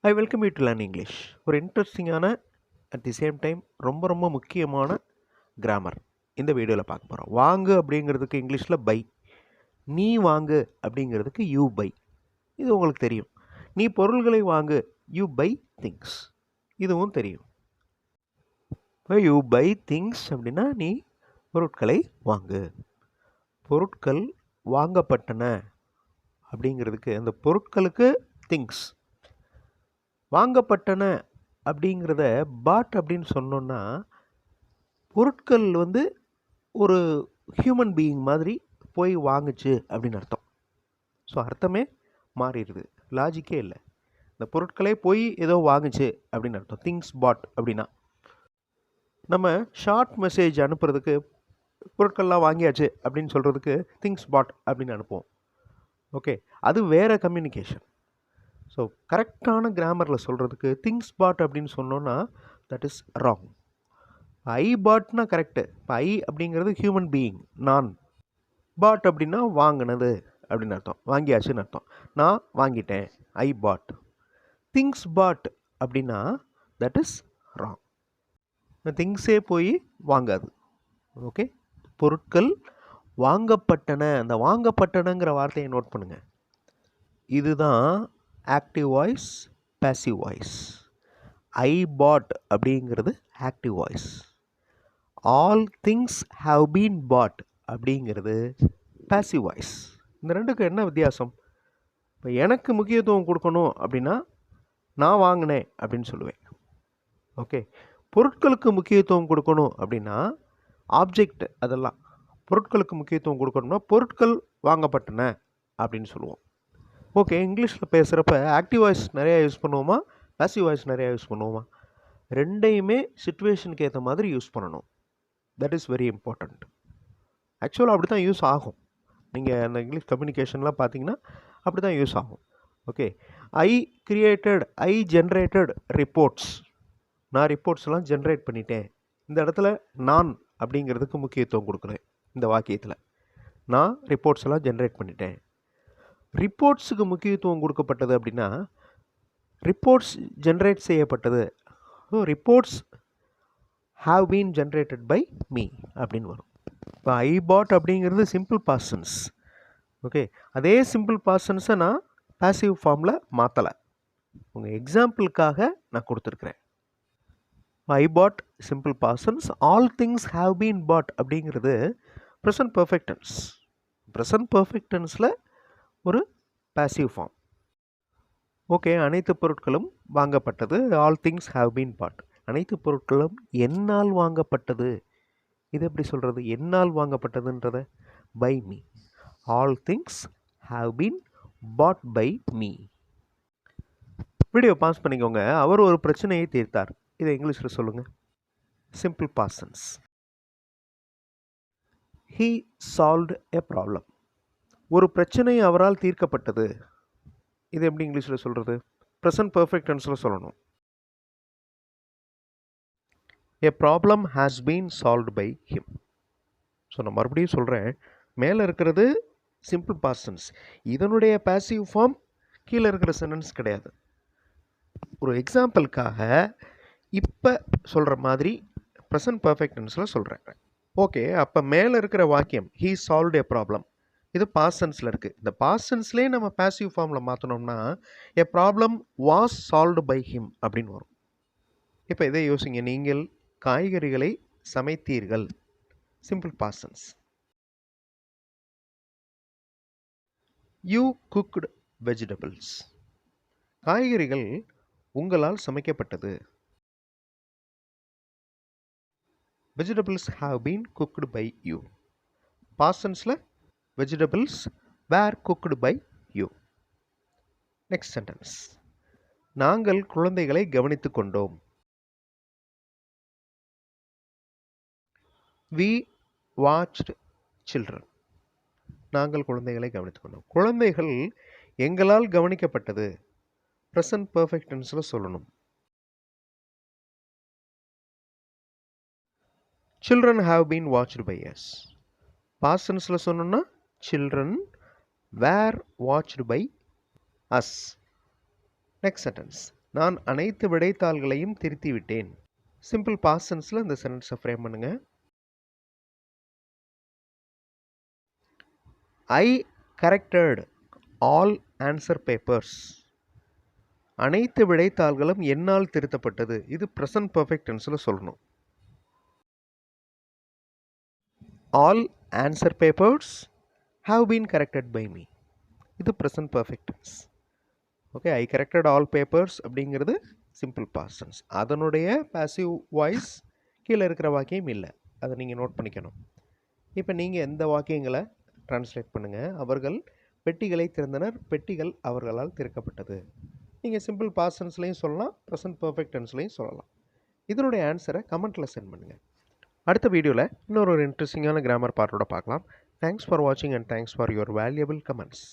I welcome you to learn English. ஒரு இன்ட்ரெஸ்டிங்கான at the same time ரொம்ப ரொம்ப முக்கியமான கிராமர் இந்த வீடியோவில் பார்க்க போகிறோம். வாங்கு அப்படிங்கிறதுக்கு இங்கிலீஷில் பை, நீ வாங்கு அப்படிங்கிறதுக்கு யூ பை. இது உங்களுக்கு தெரியும். நீ பொருள்களை வாங்கு, யூ பை திங்ஸ், இதுவும் தெரியும். இப்போ யூ பை திங்ஸ் அப்படின்னா நீ பொருட்களை வாங்கு. பொருட்கள் வாங்கப்பட்டன அப்படிங்கிறதுக்கு அந்த பொருட்களுக்கு திங்ஸ் வாங்கப்பட்டன அப்படிங்கிறத பாட் அப்படின்னு சொன்னோன்னா பொருட்கள் ஒரு ஹியூமன் பீயிங் மாதிரி போய் வாங்குச்சு அப்படின்னு அர்த்தம். ஸோ அர்த்தமே மாறிடுது, லாஜிக்கே இல்லை. இந்த பொருட்களே போய் ஏதோ வாங்குச்சு அப்படின்னு அர்த்தம். திங்ஸ் பாட் அப்படின்னா நம்ம ஷார்ட் மெசேஜ் அனுப்புறதுக்கு பொருட்கள்லாம் வாங்கியாச்சு அப்படின்னு சொல்கிறதுக்கு திங்ஸ் பாட் அப்படின்னு அனுப்புவோம். ஓகே, அது வேறு கம்யூனிகேஷன். ஸோ கரெக்டான கிராமரில் சொல்கிறதுக்கு திங்ஸ் பாட் அப்படின்னு சொன்னோன்னா that is wrong. I Patna correct. இப்போ ஐ அப்படிங்கிறது ஹியூமன் பீயிங், நான். பாட் அப்படின்னா வாங்கினது அப்படின்னு அர்த்தம், வாங்கியாச்சுன்னு அர்த்தம். நான் வாங்கிட்டேன், ஐ பாட். திங்ஸ் பாட் அப்படின்னா தட் இஸ் ராங். திங்ஸே போய் வாங்காது. ஓகே, பொருட்கள் வாங்கப்பட்டன. அந்த வாங்கப்பட்டனங்கிற வார்த்தையை நோட் பண்ணுங்கள். இதுதான் active voice, passive voice. I bought அப்படிங்கிறது active voice. All things have been bought அப்படிங்கிறது பேசிவ் வாய்ஸ். இந்த ரெண்டுக்கும் என்ன வித்தியாசம்? இப்போ எனக்கு முக்கியத்துவம் கொடுக்கணும் அப்படின்னா நான் வாங்கினேன் அப்படின்னு சொல்லுவேன். ஓகே, பொருட்களுக்கு முக்கியத்துவம் கொடுக்கணும் அப்படின்னா ஆப்ஜெக்ட், அதெல்லாம் பொருட்களுக்கு முக்கியத்துவம் கொடுக்கணும்னா பொருட்கள் வாங்கப்பட்டன அப்படின்னு சொல்லுவோம். ஓகே, இங்கிலீஷில் பேசுகிறப்ப ஆக்டிவ் வாய்ஸ் நிறையா யூஸ் பண்ணுவோமா, பேசிவ் வாய்ஸ் நிறையா யூஸ் பண்ணுவோமா? ரெண்டையுமே சிச்சுவேஷனுக்கு ஏற்ற மாதிரி யூஸ் பண்ணணும். That is very important. ஆக்சுவலாக அப்படி தான் யூஸ் ஆகும். நீங்கள் அந்த இங்கிலீஷ் கம்யூனிகேஷன்லாம் பார்த்தீங்கன்னா அப்படி தான் யூஸ் ஆகும். Okay, I created, I generated reports. நான் ரிப்போர்ட்ஸ்லாம் ஜென்ரேட் பண்ணிட்டேன். இந்த இடத்துல நான் அப்படிங்கிறதுக்கு முக்கியத்துவம் கொடுக்குறேன். இந்த வாக்கியத்தில் நான் ரிப்போர்ட்ஸ் எல்லாம் ஜென்ரேட் பண்ணிட்டேன். ரிப்போர்ட்ஸுக்கு முக்கியத்துவம் கொடுக்கப்பட்டது அப்படின்னா ரிப்போர்ட்ஸ் ஜென்ரேட் செய்யப்பட்டது. So reports have been generated by me அப்படின்னு வரும். இப்போ ஐ பாட் அப்படிங்கிறது சிம்பிள் பாஸ்டன்ஸ். ஓகே, அதே சிம்பிள் பாஸ்டன்ஸை நான் பாசிவ் ஃபார்மில் மாற்றலை. உங்கள் எக்ஸாம்பிளுக்காக நான் கொடுத்துருக்குறேன். I bought simple past tense, all things have been bought அப்படிங்கிறது present perfect tense. Present perfect டென்ஸில் ஒரு பாசிவ் ஃபார்ம். ஓகே, அனைத்து பொருட்களும் வாங்கப்பட்டது. All things have been bought. அனைத்து பொருட்களும் என்னால் வாங்கப்பட்டது. இது எப்படி சொல்கிறது? என்னால் வாங்கப்பட்டதுன்றத by me. All things have been bought by me. Video pass பண்ணிக்கோங்க. அவர் ஒரு பிரச்சனையை தீர்த்தார். இதை இங்கிலீஷில் சொல்லுங்கள். Simple past. He solved a problem. ஒரு பிரச்சனை அவரால் தீர்க்கப்பட்டது. இது எப்படி இங்கிலீஷில் சொல்கிறது? ப்ரெசன்ட் பர்ஃபெக்ட் டென்ஸில் சொல்லணும். A problem has been solved by him. So நான் மறுபடியும் சொல்கிறேன், மேலே இருக்கிறது சிம்பிள் பாஸ்ட் டென்ஸ். இதனுடைய பாசிவ் ஃபார்ம் கீழே இருக்கிற சென்டென்ஸ் கிடையாது. ஒரு எக்ஸாம்பிளுக்காக இப்போ சொல்கிற மாதிரி ப்ரெசன்ட் பர்ஃபெக்ட் டென்ஸில் சொல்கிறேன். ஓகே, அப்போ மேலே இருக்கிற வாக்கியம் ஹீ சால்வ்ட் எ ப்ராப்ளம், இது பாஸ்ட் டென்ஸில் இருக்குது. இந்த பாஸ்ட் டென்ஸ்லேயே நம்ம பாசிவ் ஃபார்மில் மாற்றினோம்னா a problem was solved by him அப்படின்னு வரும். இப்போ இதை யோசிங்க. நீங்கள் காய்கறிகளை சமைத்தீர்கள். Simple past tense. You cooked vegetables. காய்கறிகள் உங்களால் சமைக்கப்பட்டது. Vegetables have been cooked by you. Past டென்ஸில் vegetables were cooked by you. Next sentence. நாங்கள் குழந்தைகளை கவனித்துக் கொண்டோம். We watched children. நாங்கள் குழந்தைகளை கவனித்துக் கொண்டோம். குழந்தைகள் எங்களால் கவனிக்கப்பட்டது. ப்ரெசன்ட் பர்ஃபெக்ட் டென்ஸில் சொல்லணும். Children have been watched by us. Past டென்ஸில் சொன்னோம்னா children were watched by us. Next sentence. நான் அனைத்து விடைத்தாள்களையும் திருத்தி விட்டேன். சிம்பிள் பாஸ்ட் டென்ஸில் இந்த சென்டென்ஸை ஃப்ரேம் பண்ணுங்க. I corrected all answer papers. அனைத்து விடைத்தாள்களும் என்னால் திருத்தப்பட்டது. இது ப்ரெசன்ட் பர்ஃபெக்ட் டென்ஸில் சொல்லணும். All answer papers have been corrected by me. இது present perfect tense. Okay, I corrected all papers அப்படிங்கிறது சிம்பிள் பாஸ்ட் டென்ஸ். அதனுடைய பாசிவ் வாய்ஸ் கீழே இருக்கிற வாக்கியம் இல்லை. அதை நீங்கள் நோட் பண்ணிக்கணும். இப்போ நீங்கள் எந்த வாக்கியங்களை ட்ரான்ஸ்லேட் பண்ணுங்கள். அவர்கள் பெட்டிகளை திறந்தனர், பெட்டிகள் அவர்களால் திறக்கப்பட்டது. நீங்கள் சிம்பிள் பாஸ்ட் டென்ஸ்லையும் சொல்லலாம், ப்ரெசன்ட் பர்ஃபெக்ட் டென்ஸ்லையும் சொல்லலாம். இதனுடைய ஆன்சரை கமெண்ட்டில் சென்ட் பண்ணுங்கள். அடுத்த வீடியோவில் இன்னொரு இன்ட்ரெஸ்டிங்கான கிராமர் பார்ட்டோட பார்க்கலாம். தேங்க்ஸ் ஃபார் வாட்சிங் and thanks for your valuable comments.